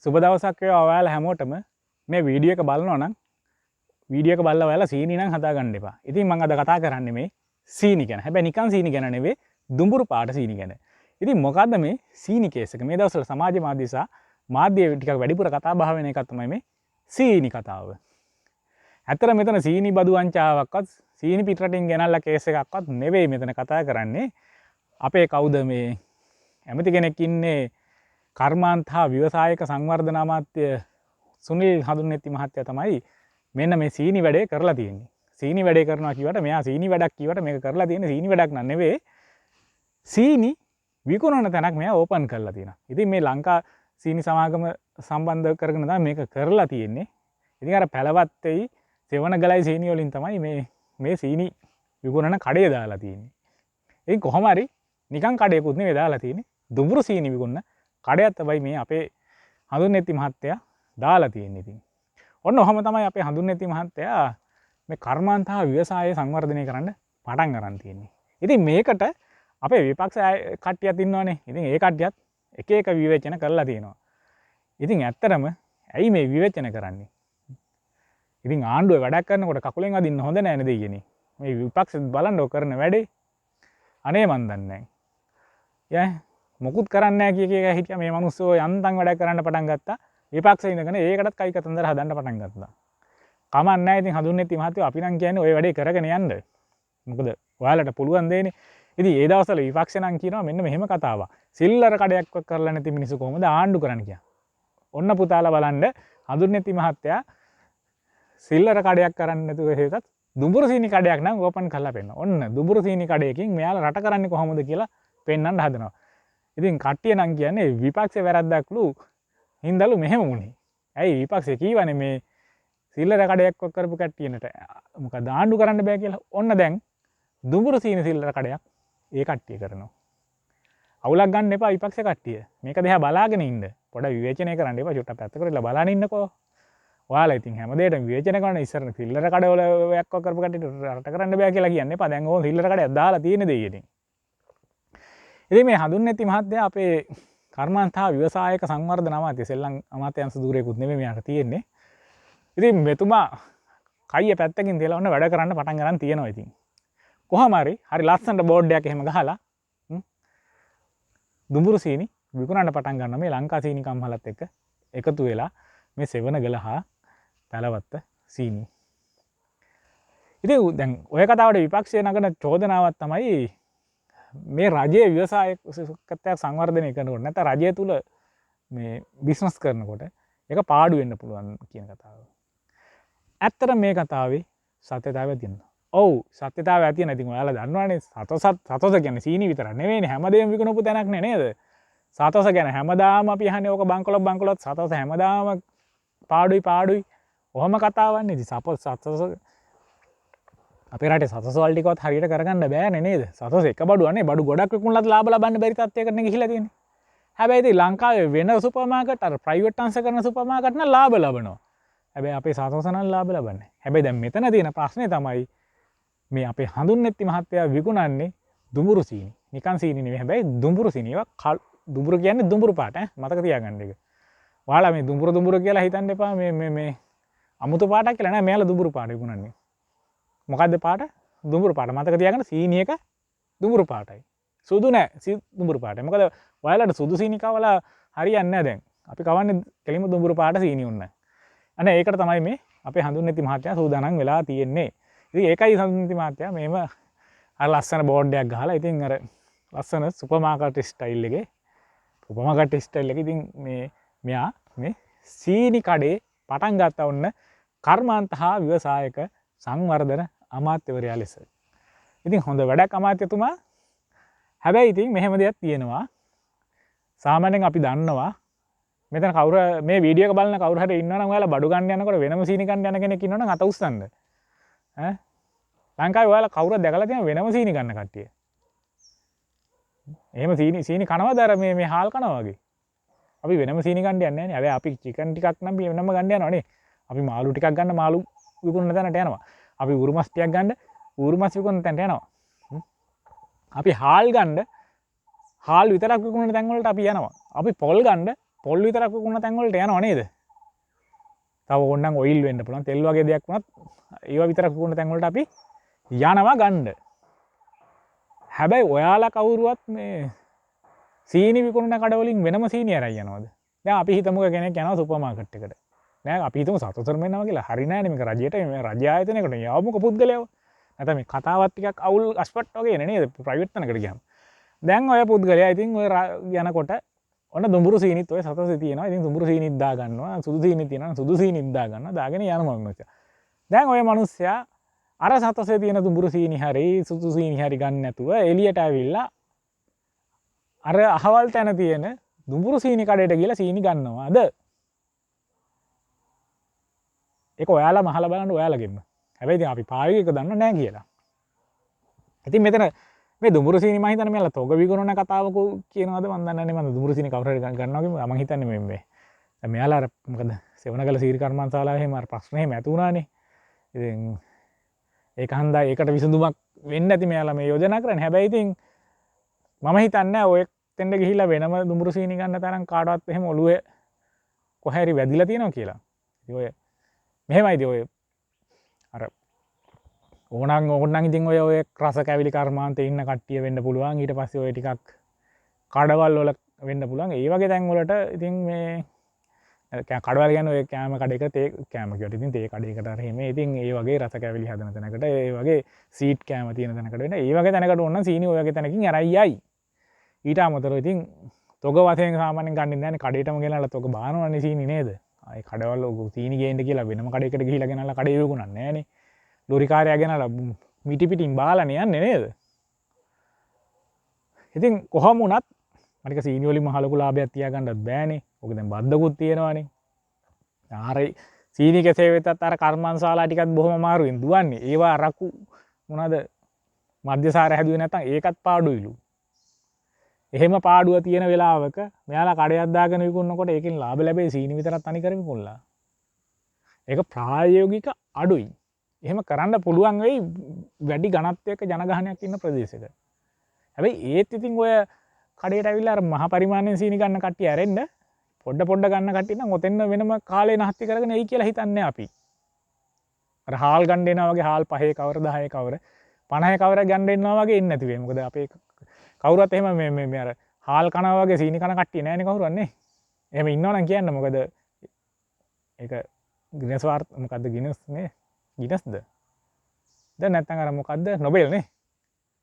සුබ දවසක් වේවා ඔයාලා හැමෝටම. මේ වීඩියෝ එක බලනවා නම් වීඩියෝ එක බලලා ඔයාලා සීනි නම් හදා ගන්න එපා. ඉතින් මම අද කතා කරන්නේ මේ සීනි ගැන. හැබැයි නිකන් සීනි ගැන නෙවෙයි, දුඹුරු පාට සීනි ගැන. ඉතින් මොකද්ද මේ සීනි කේස් එක? මේ දවස්වල සමාජ මාධ්‍ය සහ මාධ්‍ය ටිකක් වැඩිපුර කතා බහ වෙන එකක් තමයි මේ සීනි කතාව. ඇත්තට මෙතන සීනි බදු වංචාවක්වත් සීනි පිටරටින් ගෙනල්ලා කේස් එකක්වත් නෙවෙයි මෙතන කතා කරන්නේ. අපේ කවුද මේ ඇමති කෙනෙක් ඉන්නේ කර්මාන්ත හා ව්‍යවසායක සංවර්ධන අමාත්‍ය සුනිල් හඳුන්නෙත්ති මහත්තයා තමයි මෙන්න මේ සීනි වැඩේ කරලා තියෙන්නේ. සීනි වැඩේ කරනවා කිව්වට මෙයා සීනි වැඩක් කිව්වට මේක කරලා තියෙන්නේ සීනි වැඩක් නන් නෙවෙයි. සීනි විකුණන තැනක් මෙයා ඕපන් කරලා තියෙනවා. ඉතින් මේ ලංකා සීනි සමාගම සම්බන්ධ කරගෙන තමයි මේක කරලා තියෙන්නේ. ඉතින් අර පැලවත්තේයි සෙවණ ගලයි සීනි වලින් තමයි මේ සීනි විකුණන කඩේ දාලා තියෙන්නේ. ඉතින් කොහොම හරි නිකන් කඩේකුත් නෙවෙයි දාලා තියෙන්නේ. දුඹුරු සීනි විකුණන කඩයක් තමයි මේ අපේ හඳුන්නෙත්ති මහත්තයා දාලා තියෙන්නේ. ඉතින් ඔන්න ඔහම තමයි අපේ හඳුන්නෙත්ති මහත්තයා මේ කර්මාන්ත හා ව්‍යවසාය සංවර්ධනය කරන්න පටන් අරන් තියෙන්නේ. ඉතින් මේකට අපේ විපක්ෂ කට්ටියක් ඉන්නවනේ. ඉතින් ඒ කට්ටියත් එක එක විවේචන කරලා තියෙනවා. ඉතින් ඇත්තටම ඇයි මේ විවේචන කරන්නේ? ඉතින් ආණ්ඩුව වැඩක් කරනකොට කකුලෙන් අදින්න හොඳ නෑ නේද කියන්නේ. මේ විපක්ෂ බලන්න කරන වැඩේ අනේ මන් දන්නේ නෑ. මොකුත් කරන්නේ නැහැ කිය කිය හිටියා මේ මිනිස්සු යන්තම් වැඩ කරන්න පටන් ගත්තා. විපක්ෂේ ඉඳගෙන ඒකටත් කයි කතන්දර හදන්න පටන් ගත්තා. කමක් නැහැ. ඉතින් හඳුන්නෙත්ති මහත්තයෝ අපි නම් කියන්නේ ওই වැඩේ කරගෙන යන්න. මොකද ඔයාලට පුළුවන් දෙන්නේ. ඉතින් ඒ දවස්වල විපක්ෂ නම් කියනවා මෙන්න මෙහෙම කතාවක්. සිල්ලර කඩයක් කරලා නැති මිනිස්සු කොහොමද ආණ්ඩු කරන්න කියලා. ඔන්න පුතාලා බලන්න හඳුන්නෙත්ති මහත්තයා සිල්ලර කඩයක් කරන්නේ නැතුව හේතත් දුඹුරු සීනි කඩයක් නම් ඕපන් කරලා පෙන්නනවා. ඔන්න දුඹුරු සීනි කඩයකින් මෙයාලා රට කරන්නේ කොහොමද කියලා පෙන්වන්න හදනවා. ඉතින් කට්ටිය නම් කියන්නේ විපක්ෂේ වැරද්දක්ලු හින්දලු මෙහෙම වුණේ. ඇයි විපක්ෂේ කීවනේ මේ සිල්ලර කඩයක් කරපු කට්ටියනට මොකද ආණ්ඩු කරන්න බෑ කියලා. ඔන්න දැන් දුඹුරු සීනි සිල්ලර කඩයක් ඒ කට්ටිය කරනවා. අවුලක් ගන්න එපා විපක්ෂ කට්ටිය. මේක දිහා බලාගෙන ඉන්න. පොඩ විවේචනය කරන්න එපා. චුට්ටක් පැත්තකට ඉලා බලන් ඉන්නකෝ. ඔයාලා ඉතින් හැමදේටම විවේචන කරන ඉස්සර සිල්ලර කඩවල ඔයක් කරපු කට්ටියට රට කරන්න බෑ කියලා කියන්නේ එපා. දැන් ඕන සිල්ලර කඩයක් දාලා තියෙන දෙය ඉතින්. ඉතින් මේ හඳුන්නෙත්ති මහත්තයා අපේ කර්මාන්ත හා ව්‍යවසායක සංවර්ධන අමාත්‍ය සෙල්ලම් අමාත්‍යාංශ ධූරයකුත් නෙමෙයි මෙයාට තියෙන්නේ. ඉතින් මෙතුමා කයිය පැත්තකින් තියලා ඔන්න වැඩ කරන්න පටන් ගන්න තියෙනවා ඉතින්. කොහොම හරි ලස්සනට බෝඩ් එකක් එහෙම ගහලා දුඹුරු සීනි විකුණන්න පටන් ගන්නවා මේ ලංකා සීනි කම්හලත් එක්ක එකතු වෙලා මේ සෙවණ ගල හා පැලවත්ත සීනි. ඉතින් දැන් ඔය කතාවට විපක්ෂය නගන චෝදනාවක් තමයි මේ රජයේ ව්‍යවසායකත්වයක් සංවර්ධනය කරනකොට නැත්නම් රජය තුල මේ බිස්නස් කරනකොට ඒක පාඩු වෙන්න පුළුවන් කියන කතාව. ඇත්තට මේ කතාවේ සත්‍යතාවය තියෙනවා. ඔව් සත්‍යතාවය තියෙන. ඉතින් ඔයාලා දන්නවනේ සතොස කියන්නේ සීනි විතරක් නෙවෙයිනේ හැමදේම විකුණපු තැනක් නේද? සතොස ගැන හැමදාම අපි අහන්නේ ඕක බංකොලොත් සතොස හැමදාම පාඩුයි. ඔහොම කතාවන්නේ. ඉතින් සතොස අපේ රටේ සතොස වල ටිකවත් හරියට කරගන්න බෑනේ නේද? සතොස එක බඩුවනේ බඩු ගොඩක් විකුණලත් ලාභ ලබන්න බැරි තත්ත්වයකට නේ ගිහිලා තියෙන්නේ. හැබැයි ඉතින් ලංකාවේ වෙන සුපර් මාකට් අර ප්‍රයිවට් අංශ කරන සුපර් මාකට් නම් ලාභ ලබනවා. හැබැයි අපේ සතොස නම් ලාභ ලබන්නේ. හැබැයි දැන් මෙතන තියෙන ප්‍රශ්නේ තමයි මේ අපේ හඳුන්නෙත්ති මහත්තයා විකුණන්නේ දුඹුරු සීනි. නිකන් සීනි නෙවෙයි. හැබැයි දුඹුරු සීනි. ඒවා දුඹුරු කියන්නේ දුඹුරු පාට මතක තියාගන්න එක. ඔයාලා මේ දුඹුරු කියලා හිතන්න එපා මේ අමුතු පාටක් කියලා නෑ. මෙයාලා දුඹුරු පාට විකුණන්නේ. මොකද්ද පාට? දුඹුරු පාට. මතක තියාගන්න සීනි එක දුඹුරු පාටයි. සුදු නෑ දුඹුරු පාටයි. මොකද ඔයාලට සුදු සීනි කවලා හරියන්නේ නෑ දැන්. අපි කවන්නේ කෙලින්ම දුඹුරු පාට සීනි උන්න. අනේ ඒකට තමයි මේ අපේ හඳුන්නෙත්ති මහත්තයා සූදානම් වෙලා තියෙන්නේ. ඉතින් ඒකයි හඳුන්නෙත්ති මහත්තයා මේව අර ලස්සන බෝඩ් එකක් ගහලා ඉතින් අර ලස්සන සුපර් මාකට් ස්ටයිල් එකේ ඉතින් මෙයා මේ සීනි කඩේ පටන් ගත්තා වුණ කර්මාන්ත හා ව්‍යවසායක සංවර්ධන අමාත්‍යවරයා ලෙස. ඉතින් හොඳ වැඩක් අමාත්‍යතුමා. හැබැයි ඉතින් මෙහෙම දෙයක් තියෙනවා. සාමාන්‍යයෙන් අපි දන්නවා මෙතන කවුරු මේ වීඩියෝ එක බලන කවුරු හරි ඉන්නවනම් ඔයාලා බඩු ගන්න යනකොට වෙනම සීනි ගන්න යන කෙනෙක් ඉන්නවනම් අත උස්සන්න. ලංකාවේ ඔයාලා කවුරුද දැකලා තියෙන වෙනම සීනි ගන්න කට්ටිය? එහෙම සීනි කනවද අර මේ හාල් කනවා වගේ? අපි වෙනම සීනි ගන්න යන්නේ නැහැ නේ. හැබැයි අපි චිකන් ටිකක් නම් වෙනම ගන්න යනවා නේ. අපි මාළු ටිකක් ගන්න මාළු විකුණන තැනට යනවා. අපි ඌරු මස් ටිකක් ගන්න ඌරු මස් විකුණන තැනට යනවා. අපි හාල් ගන්න හාල් විතරක් විකුණන තැන් වලට අපි යනවා. අපි පොල් ගන්න පොල් විතරක් විකුණන තැන් වලට යනව නේද? තව ඕනනම් ඔයිල් වෙන්න පුළුවන් තෙල් වගේ දෙයක් වුණත් ඒවා විතරක් විකුණන තැන් වලට අපි යනවා ගන්න. හැබැයි ඔයාලා කවුරුවත් මේ සීනි විකුණන කඩවලින් වෙනම සීනි අරන් යනවද? දැන් අපි හිතමුක කෙනෙක් යනවා සුපර් මාකට් එකට. නෑ අපි හිතමු සතතරම එනවා කියලා. හරි නෑනේ මේක රජයට මේ රජ ආයතනයකට යවමුක පුද්ගලයව. නැත්නම් මේ කතාවත් ටිකක් අවුල් අස්පට් වගේ නේද ප්‍රයිවට් තැනකට ගියාම. දැන් ඔය පුද්ගලයා ඉතින් ඔය යනකොට ඔන්න දුඹුරු සීනිත් ඔය සතසේ තියෙනවා. ඉතින් දුඹුරු සීනිත් දා ගන්නවා. සුදු සීනිත් තියෙනවා. සුදු සීනිත් දා ගන්නවා. දාගෙන යනවා මනුස්සයා. දැන් ඔය මනුස්සයා අර සතසේ තියෙන දුඹුරු සීනි හරි සුදු සීනි හරි ගන්න නැතුව එළියට ඇවිල්ලා අර අහවල් තැන තියෙන දුඹුරු සීනි කඩේට ගිහලා සීනි ගන්නවාද? ඒක ඔයාලා මහලා බලන්න ඔයාලගෙම. හැබැයි ඉතින් අපි පාවිච්චි එක දන්න නැහැ කියලා. ඉතින් මෙතන මේ දුඹුරු සීනි මම හිතන්නේ මෙයාලා තොග විකුණන කතාවක කියනවාද මන් දන්නේ නැහැ. මම දුඹුරු සීනි කවුරු හරි ගන්නවා කිව්වා මම හිතන්නේ මේ දැන් මෙයාලා අර මොකද සෙවණගල සීරි කර්මාන්තශාලාවේ එහෙම අර ප්‍රශ්න එහෙම ඇති වුණානේ. ඉතින් ඒක හන්දා ඒකට විසඳුමක් වෙන්න ඇති මෙයාලා මේ යෝජනා කරන්නේ. හැබැයි ඉතින් මම හිතන්නේ ඔය තෙන්ද ගිහිල්ලා වෙනම දුඹුරු සීනි ගන්න තරම් කාටවත් එහෙම ඔළුවේ කොහේ හරි වැදිලා තියෙනවා කියලා. ඉතින් ඔය මෙහෙමයි ඉතින් ඔය අර ඕනනම් ඉතින් ඔය රස කැවිලි කර්මාන්තේ ඉන්න කට්ටිය වෙන්න පුළුවන්. ඊට පස්සේ ඔය ටිකක් කඩවල් වල වෙන්න පුළුවන්. ඒ වගේ තැන් වලට ඉතින් මේ කඩවල් කියන්නේ ඔය කෑම කඩේක තේ කෑම කියවට ඉතින් තේ කඩේකට අර එහෙම ඉතින් ඒ වගේ රස කැවිලි හදන තැනකට ඒ වගේ සීට් කෑම තියෙන තැනකට වෙන ඒ වගේ තැනකට ඕන නම් සීනි ඔය වගේ තැනකින් අරයි යයි. ඊට අමතරව ඉතින් තොග වශයෙන් සාමාන්‍යයෙන් ගන්නේ නැහැ නේ. කඩේටම ගෙනල්ලා තොග බානවනේ සීනි නේද? ආයි කඩවල සීනි ගේන්න කියලා වෙනම කඩේකට ගිහිල්ලා ගෙනල්ලා කඩේ විකුණන්නේ නැහැ නේ. ලොරි කාර්යය ගෙනල්ලා මිටි පිටින් බාලානේ යන්නේ නේද? ඉතින් කොහොම වුණත් මනික සීනි වලින් මහ ලොකු ලාභයක් තියාගන්නත් බෑනේ. ඔක දැන් බද්දකුත් තියෙනවානේ. ආර සීනි කෙසේ වෙතත් අර කර්මාන්තශාලා ටිකත් බොහොම අමාරුවෙන් දුවන්නේ. ඒවා අරකු මොනවාද මධ්‍යසාර හැදුවේ නැත්නම් ඒකත් පාඩුයිලු. එහෙම පාඩුව තියෙන වෙලාවක මෙයාලා කඩයක් දාගෙන විකුණනකොට ඒකෙන් ලාභ ලැබෙයි සීනි විතරක් තනි කර විකුණලා. ඒක ප්‍රායෝගික අඩුයි. එහෙම කරන්න පුළුවන් වෙයි වැඩි ඝනත්වයක ජනගහනයක් ඉන්න ප්‍රදේශයක. හැබැයි ඒත් ඉතින් ඔය කඩේට ඇවිල්ලා අර මහ පරිමාණයෙන් සීනි ගන්න කට්ටිය ඇරෙන්න පොඩ ගන්න කට්ටිය නම් ඔතෙන්න වෙනම කාලේ නහත්ති කරගෙන එයි කියලා හිතන්නේ අපි. අර හාල් ගන්න එනවා වගේ හාල් 5 කවර 10 කවර 50 කවර ගන්න එනවා වගේ එන්නේ නැති වෙයි. මොකද අපේ කවුරුත් එහෙම මේ අර හාල් කනවා වගේ සීනි කන කට්ටිය නැහැනේ කවුරුත් නේ. එහෙම ඉන්නවනම් කියන්න මොකද ඒක ගිනස් වාර්ත මොකද්ද ගිනස් නේ ගිනස්ද? දැන් නැත්තම් අර මොකද්ද නොබෙල් නේ?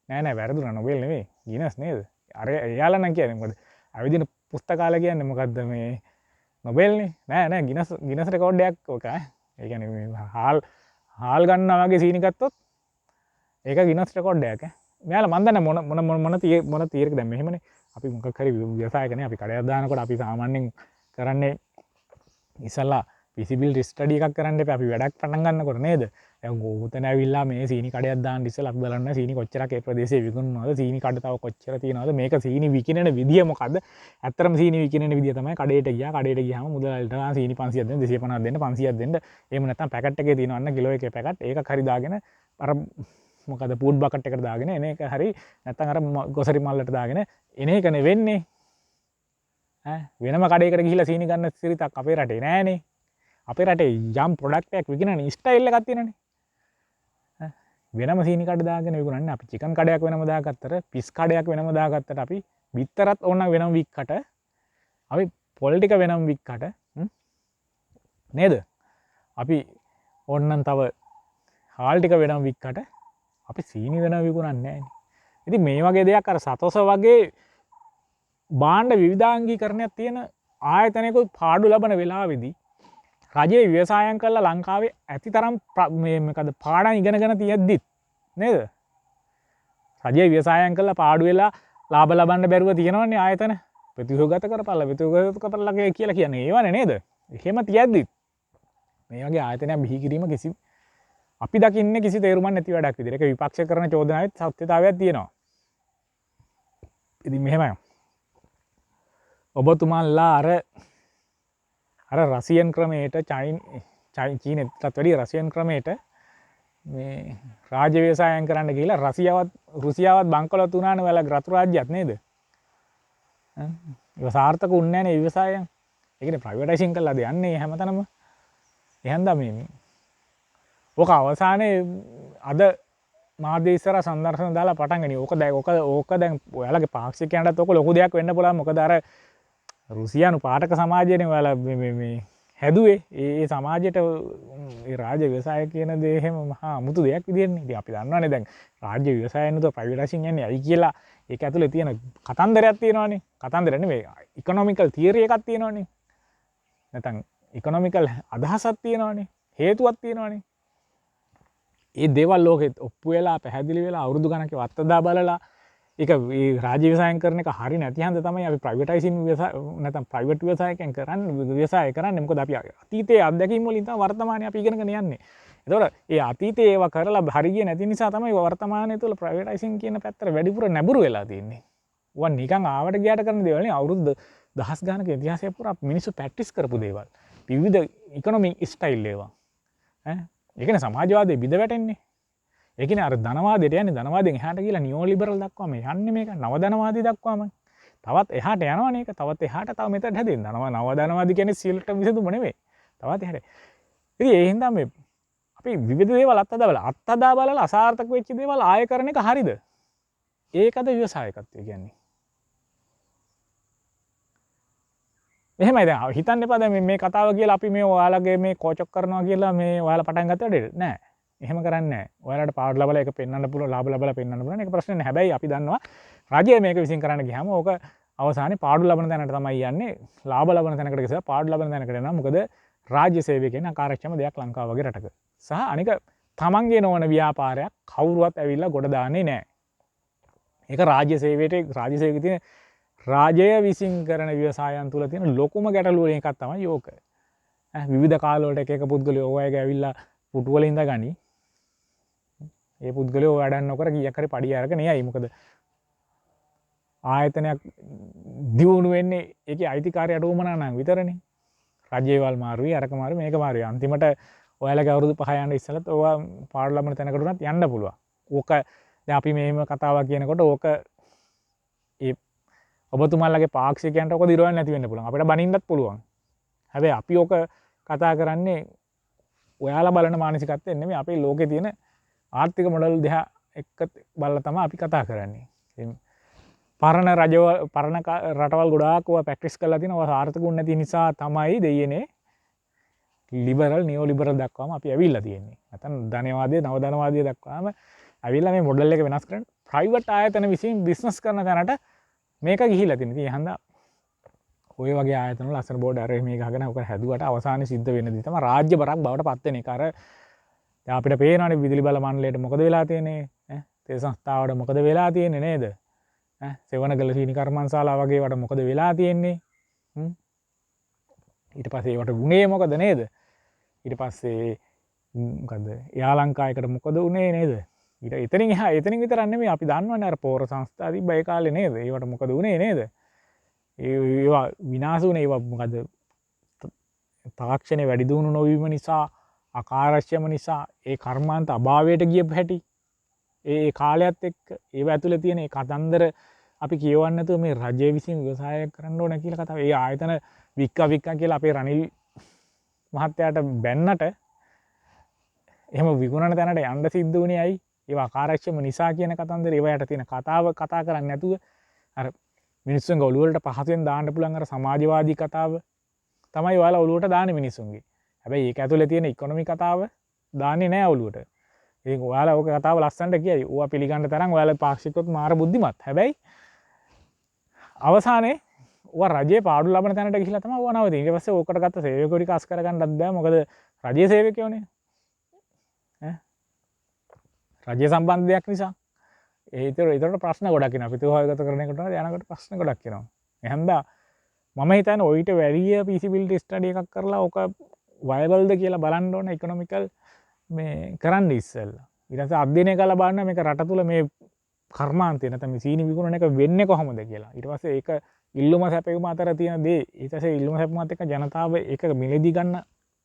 නෑ වැරදුනා නොබෙල් නෙවෙයි ගිනස් නේද? අර එයාලා නම් කියන්නේ මොකද? අවිදින පුස්තකාලය කියන්නේ මොකද්ද මේ නොබෙල් නේ? නෑ ගිනස් රෙකෝඩ් එකක් ඕක ඈ. ඒ කියන්නේ මේ හාල් ගන්නවා වගේ සීනි ගත්තොත් ඒක ගිනස් රෙකෝඩ් එකක් ඈ. මෙයාලා මන් දන්නේ මොන තීරක දැන් මෙහෙමනේ අපි මොකක් හරි ව්‍යවසායකනේ අපි කඩයක් දානකොට අපි සාමාන්‍යයෙන් කරන්නේ ඉස්සල්ලා විසිබිල් ස්ටඩි එකක් කරන්න එපා. අපි වැඩක් පටන් ගන්නකොට නේද? දැන් ගෝතන ඇවිල්ලා මේ සීනි කඩයක් දාන්න ඉස්සලා අපි බලන්න සීනි කොච්චරක් ඒ ප්‍රදේශයේ විකුණනවද? සීනි කඩ තව කොච්චර තියෙනවද? මේක සීනි විකිනෙන විදිය මොකද්ද? ඇත්තටම සීනි විකිනෙන විදිය තමයි කඩේට ගියා. කඩේට ගියාම මුදලාලිට සීනි 500ක් දෙන්න 250ක් දෙන්න 500ක් දෙන්න. එහෙම නැත්නම් පැකට් එකේ තියෙනවන්න කිලෝ එකේ පැකට් ඒකක් හරි දාගෙන අර මොකද පූඩ් බකට් එකට දාගෙන එන එක හරි නැත්නම් අර ගොසරි මල්ලට දාගෙන එන එකනේ වෙන්නේ. ඈ වෙනම කඩේකට ගිහිල්ලා සීනි ගන්න සිරිතක් අපේ රටේ නෑනේ. අපේ රටේ යම් ප්‍රොඩක්ට් එකක් විකිනන ස්ටයිල් එකක් තියෙනනේ. වෙනම සීනි කඩ දාගෙන විකුණන්නේ. අපි චිකන් කඩයක් වෙනම දාගත්තට පිස් කඩයක් වෙනම දාගත්තට අපි බිත්තරත් ඕන වෙනම වික්කට අපි පොල් ටික වෙනම වික්කට නේද? අපි ඕන්නම් තව හාල් ටික වෙනම වික්කට අපි සීනි වෙනම විකුණන්නේ නැහැ නේ. ඉතින් මේ වගේ දෙයක් අර සතොස වගේ භාණ්ඩ විවිධාංගීකරණයක් තියෙන ආයතනයක පාඩු ලබන වෙලාවේදී රජයේ ව්‍යවසායම් කරලා ලංකාවේ ඇති තරම් මේ මොකද පාඩම් ඉගෙනගෙන තියෙද්දිත් නේද? රජයේ ව්‍යවසායම් කරලා පාඩු වෙලා ලාභ ලබන්න බැරුව තියෙනවනේ ආයතන. ප්‍රතිහෝගත කරපල්ලා කියලා කියන්නේ ඒවනේ නේද? එහෙම තියෙද්දිත් මේ වගේ ආයතනයක් බිහි කිරීම කිසි අපි දකින්නේ කිසි තේරුමක් නැති වැඩක් විදිහට. ඒක විපක්ෂ කරන චෝදනාවෙත් සත්‍යතාවයක් තියෙනවා. ඉතින් මෙහෙමයි. ඔබතුමාලා අර රසියන් ක්‍රමයට චීනෙටත් වැඩිය රසියන් ක්‍රමයට මේ රාජ්‍ය ව්‍යවසායම් කරන්න ගිහිල්ලා රුසියාවත් බංකොලොත් වුණානේ ඔයාලා රතු රාජ්‍යයක් නේද? ඒක සාර්ථක වුණේ නැහැ නේ ව්‍යවසායම්. ඒකනේ ප්‍රයිවටයිසින් කළාද යන්නේ හැමතැනම. එහෙනම් මේ ඕක අවසානයේ අද මාධ්‍ය ඉස්සරහා සංදර්ශන දාලා පටන් ගනි. ඕක දැන් ඔයාලගේ පාක්ෂිකයන්ටත් ඕක ලොකු දෙයක් වෙන්න පුළුවන්. මොකද අර රුසියානු පාඨක සමාජයනේ ඔයාලා මේ හැදුවේ. ඒ සමාජයට ඒ රාජ්‍ය ව්‍යවසාය කියන දේ එහෙම මහා අමුතු දෙයක් විදිහටනේ. ඉතින් අපි දන්නවනේ දැන් රාජ්‍ය ව්‍යවසාය නේද ප්‍රයිවටයිසින් යන්නේ ඇයි කියලා. ඒක ඇතුලේ තියෙන කතන්දරයක් තියෙනවානේ. කතන්දර නෙවෙයි ඉකොනොමිකල් තියරි එකක් තියෙනවානේ. නැත්නම් ඉකොනොමිකල් අදහසක් තියෙනවානේ. හේතුවක් තියෙනවානේ. ඒ දේවල් ලෝකෙත් ඔප්පු වෙලා පැහැදිලි වෙලා අවුරුදු ගණනක වත්තදා බලලා ඒක මේ රාජ්‍ය ව්‍යවසායන් කරන එක හරි නැති හන්ද තමයි අපි ප්‍රයිවටයිසින් නැත්නම් ප්‍රයිවට් ව්‍යවසායකයන් කරන්නේ ව්‍යවසාය කරන්නේ. මොකද අපි අතීතයේ අත්දැකීම් වලින් තමයි වර්තමානයේ අපි ඉගෙනගෙන යන්නේ. ඒතකොට ඒ අතීතයේ ඒවා කරලා හරි ගියේ නැති නිසා තමයි වර්තමානයේ තුල ප්‍රයිවටයිසින් කියන පැත්තට වැඩිපුර නැඹුරු වෙලා තියෙන්නේ. වන් නිකන් ආවට ගියාට කරන දේවල් නේ අවුරුදු දහස් ගානක ඉතිහාසය පුරා මිනිස්සු ප්‍රැක්ටිස් කරපු දේවල්. විවිධ ඉකොනොමික් ස්ටයිල් ඒවා. ඒකනේ සමාජවාදයේ බිඳ වැටෙන්නේ. ඒකනේ අර ධනවාදයට යන්නේ ධනවාදයෙන් එහාට ගිහලා නියෝ ලිබරල් දක්වාම යන්නේ මේක නව ධනවාදී දක්වාම. තවත් එහාට යනවනේ ඒක. තවත් එහාට තව මෙතන හැදෙන්න. නව ධනවාදී කියන්නේ සියලුට විසඳුම නෙවෙයි. තවත් එහාට. ඉතින් ඒ හින්දා මේ අපි විවිධ දේවල් අත්හදා බලලා අසාර්ථක වෙච්ච දේවල් ආය කරන එක හරිද? ඒකද ව්‍යවසායකත්වය කියන්නේ. එහෙමයි දැන් හිතන්න එපා දැන් මේ කතාව කියලා අපි මේ ඔයාලගේ මේ කෝචක් කරනවා කියලා මේ ඔයාලා පටන් ගත්ත වැඩේද නෑ. එහෙම කරන්නේ නෑ. ඔයාලට පාඩු ලබලා ඒක පෙන්වන්න පුළුවන් ලාභ ලබලා පෙන්වන්න පුළුවන්. ඒක ප්‍රශ්නේ නෑ. හැබැයි අපි දන්නවා රජය මේක විසින් කරන්න ගියාම ඕක අවසානයේ පාඩු ලබන තැනට තමයි යන්නේ. ලාභ ලබන තැනකට ගිහලා පාඩු ලබන තැනකට යනවා. මොකද රාජ්‍ය සේවය කියන්නේ අකාර්යක්ෂම දෙයක් ලංකාව වගේ රටක. සහ අනික තමන්ගේ නොවන ව්‍යාපාරයක් කවුරුවත් ඇවිල්ලා ගොඩ දාන්නේ නෑ. ඒක රාජ්‍ය සේවයට රාජ්‍ය සේවයේ තියෙන රාජය විසින් කරන ව්‍යවසායන් තුළ තියෙන ලොකුම ගැටලුව එකක් තමයි ඕක. විවිධ කාලවලට එක පුද්ගලයෝ ඔය අයගේ ඇවිල්ලා පුටු වල ඉඳ ගනි. ඒ පුද්ගලයෝ වැඩක් නොකර කීයක් හරි පඩිය අරගෙන යයි. මොකද ආයතනයක් දියුණු වෙන්නේ ඒකේ අයිතිකාරයට උවමනා නම් විතරනේ. රජයේවල් මාරුයි අරක මාරුයි මේක මාරුයි. අන්තිමට ඔයාලගේ අවුරුදු 5 යන ඉස්සෙල්ලත් ඔයා පාඩු ලබන තැනකට උනත් යන්න පුළුවන්. ඕක දැන් අපි මෙහෙම කතාවක් කියනකොට ඕක ඒ ඔබතුමාලගේ පාක්ෂිකයන්ට ඔක දිරවන්න නැති වෙන්න පුළුවන්. අපිට බනින්නත් පුළුවන්. හැබැයි අපි ඕක කතා කරන්නේ ඔයාලා බලන මානසිකත්වයෙන් නෙමෙයි අපේ ලෝකේ තියෙන ආර්ථික මොඩල් දෙක එක්ක බලලා තමයි අපි කතා කරන්නේ. පරණ රටවල් ගොඩාක් ඔය ප්‍රැක්ටිස් කරලා තියෙනවා. සාර්ථකුන් නැති නිසා තමයි දෙයනේ ලිබරල් නියෝ ලිබරල් දක්වාම අපි ඇවිල්ලා තියෙන්නේ. නැත්නම් ධනවාදයේ නව ධනවාදයේ දක්වාම ඇවිල්ලා මේ මොඩල් එක වෙනස් කරන්න ප්‍රයිවට් ආයතන විසින් බිස්නස් කරන තැනට මේක ගිහිලා තියෙන. ඉතින් එහෙනම් ඔය වගේ ආයතන වල ලස්සන බෝඩ් අර මේක ගහගෙන ඔක හැදුවට අවසානයේ සිද්ධ වෙන දේ තමයි රාජ්‍ය බරක් බවට පත් වෙන එක. අර දැන් අපිට පේනවානේ විදුලි බල මණ්ඩලයට මොකද වෙලා තියෙන්නේ? තේ සංස්ථාවට මොකද වෙලා තියෙන්නේ නේද? සෙවණගල සීනි කර්මාන්තශාලා වගේ වට මොකද වෙලා තියෙන්නේ? ඊට පස්සේ ඒවට වුණේ මොකද නේද? ඊට පස්සේ මොකද යාලංකායකට මොකද වුණේ නේද? ඊට එතනින් එහා එතනින් විතරක් නෙමෙයි අපි දන්නවනේ අර පෝර සංස්ථා තිබ්බ ඒ කාලේ නේද? ඒවට මොකද වුණේ නේද? ඒවා විනාශ වුණේ ඒවා මොකද තාක්ෂණය වැඩි දියුණු නොවීම නිසා අකාර්යක්ෂම නිසා ඒ කර්මාන්ත අභාවයට ගියපු හැටි ඒ කාලයත් එක්ක ඒව ඇතුලේ තියෙන ඒ කතන්දර අපි කියවන්නේ නැතුව මේ රජය විසින් ව්‍යවසාය කරන්න ඕන කියලා කතාව. ඒ ආයතන වික්කා කියලා අපේ රනිල් මහත්තයාට බැන්නට එහෙම විකුණන තැනට යන්න සිද්ධ වුණේ ඇයි? ඒවා අකාර්යක්ෂම නිසා කියන කතන්දර ඒවයට තියෙන කතාව කතා කරන්නේ නැතුව අර මිනිස්සුන්ගේ ඔළුව වලට පහසෙන් දාන්න පුළුවන් අර සමාජවාදී කතාව තමයි ඔයාලා ඔළුවට දාන්නේ මිනිස්සුන්ගේ. හැබැයි ඒක ඇතුලේ තියෙන ඉකොනොමි කතාව දාන්නේ නැහැ ඔළුවට. ඒක ඔයාලා ඔක කතාව ලස්සනට කියයි. ඕවා පිළිගන්න තරම් ඔයාලා පාක්ෂිකවත් මාර බුද්ධිමත්. හැබැයි අවසානයේ ඕවා රජයේ පාඩු ලබන තැනට ගිහිලා තමයි ඕවා නවතින්නේ. ඊට පස්සේ ඕකට ගත්ත සේවකයෝ ටික අස් කරගන්නත් බෑ. මොකද රජයේ සේවකයෝනේ. රජය සම්බන්ධ දෙයක් නිසා. ඒතර ප්‍රශ්න ගොඩක් එනවා. අපි තෝහාගත කරන එකට යනකොට ප්‍රශ්න ගොඩක් එනවා. එහෙනම් මම හිතන්නේ ඔයිට වැඩි feasibility study එකක් කරලා ඕක viable ද කියලා බලන්න ඕන economical මේ කරන්න ඉස්සෙල්ලා. ඊට පස්සේ අධ්‍යයනය කරලා බලන්න මේක රට තුල මේ කර්මාන්තය නැත්නම් මේ සීනි විකුණන එක වෙන්නේ කොහොමද කියලා. ඊට පස්සේ ඒක ඉල්ලුම සැපයුම අතර තියෙන දේ ඊට පස්සේ ඉල්ලුම සැපයුමත් එක්ක ජනතාව ඒක මිලදී ගන්න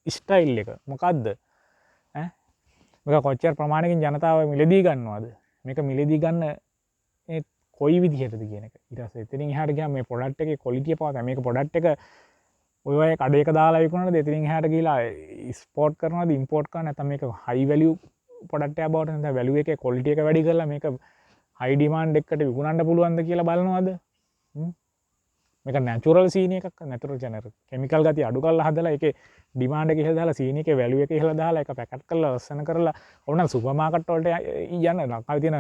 ස්ටයිල් එක මොකද්ද? මේක කොච්චර ප්‍රමාණයකින් ජනතාව මිලදී ගන්නවද? මේක මිලදී ගන්න ඒ කොයි විදිහටද කියන එක. ඊට පස්සේ එතනින් එහාට ගියාම මේ ප්‍රොඩක්ට් එකේ ක්වොලිටිය පවත මේක ප්‍රොඩක්ට් එක ඔය කඩේක දාලා විකුණනද එතනින් එහාට ගිහලා ස්පෝට් කරනවද ඉම්පෝට් කරනවද නැත්නම් මේක හයි වැලියු ප්‍රොඩක්ට් එකක් බවට නැත්නම් වැලියු එකේ ක්වොලිටි එක වැඩි කරලා මේක හයි ඩිමාන්ඩ් එකකට විකුණන්න පුළුවන්ද කියලා බලනවද මේක නැචුරල් සීනි එකක් නැතුරල් ජනර කෙමිකල් ගතිය අඩු කරලා හදලා ඒකේ ඩිමාන්ඩ් එක ඉහළ දාලා සීනි එකේ වැලියු එක ඉහළ දාලා ඒක පැකට් කරලා ලස්සන කරලා ඕනනම් සුපර් මාකට් වලට යන්න ලංකාවේ තියෙන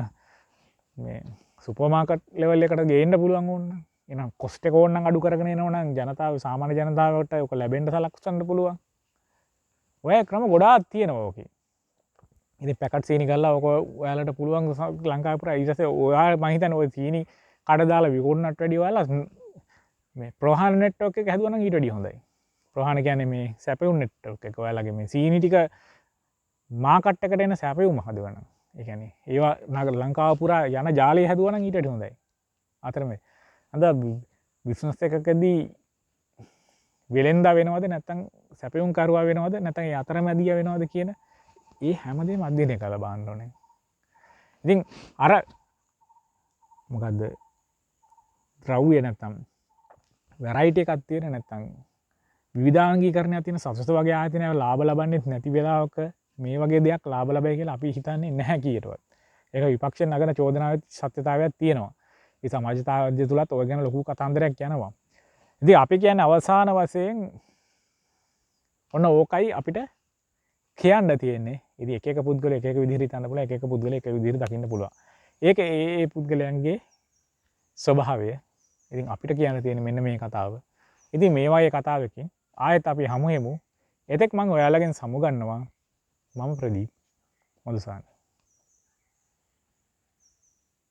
මේ සුපර් මාකට් ලෙවල් එකට ගේන්න පුළුවන් ඕනනම් එහෙනම් කොස්ට් එක ඕනනම් අඩු කරගෙන එනවනම් ජනතාව සාමාන්‍ය ජනතාවට ඔක ලැබෙන්න සලක්වන්න පුළුවන් ඔය ක්‍රම ගොඩාක් තියෙනවා ඕකේ ඉතින් පැකට් සීනි කරලා ඔක ඔයාලට පුළුවන් ලංකාවේ පුරා ඊට පස්සේ ඔයා මම හිතන්නේ ඔය සීනි කඩ දාලා විකුණන්නට වැඩිය ඔයාලා මේ ප්‍රෝහාන නෙට්වර්ක් එක හැදුවා නම් ඊට වැඩිය හොඳයි. ප්‍රෝහාන කියන්නේ මේ සැපයුම් නෙට්වර්ක් එක. ඔයාලගේ මේ සීනි ටික මාකට් එකට එන සැපයුම් හදුවා නම්. ඒ කියන්නේ ඒවා ලංකාව පුරා යන ජාලය හැදුවා නම් ඊට වැඩිය හොඳයි. අතරමැද අද බිස්නස් එකකදී වෙලෙන්දා වෙනවද නැත්නම් සැපයුම් කරුවා වෙනවද නැත්නම් ඒ අතරමැදියා වෙනවද කියන ඒ හැමදේම අධ්‍යයනය කරලා බලන්න ඕනේ. ඉතින් අර මොකද්ද ද්‍රව්‍ය නැත්නම් වැරයිටි එකක් තියෙන නැත්නම් විවිධාංගීකරණයක් තියෙන සසස වගේ ආයතනවල ලාභ ලබන්නෙත් නැති වෙලාවක මේ වගේ දෙයක් ලාභ ලබයි කියලා අපි හිතන්නේ නැහැ කීයටවත්. ඒක විපක්ෂයෙන් නගන චෝදනාවේ සත්‍යතාවයක් තියෙනවා. ඒ සමාජතාවය තුලත් ඔය ගැන ලොකු කතාන්දරයක් යනවා. ඉතින් අපි කියන්නේ අවසාන වශයෙන් ඔන්න ඕකයි අපිට කියන්න තියෙන්නේ. ඉතින් එක එක පුද්ගලයෙක් එක එක විදිහට හිතන්න පුළුවන්, එක එක පුද්ගලයෙක් එක එක විදිහට දකින්න පුළුවන්. ඒක ඒ පුද්ගලයන්ගේ ස්වභාවය. ඉතින් අපිට කියන්න තියෙන මෙන්න මේ කතාව. ඉතින් මේ වගේ කතාවකින් ආයෙත් අපි හමු වෙමු. එතෙක් මම ඔයාලගෙන් සමුගන්නවා. මම ප්‍රදීප් මොදුසාන.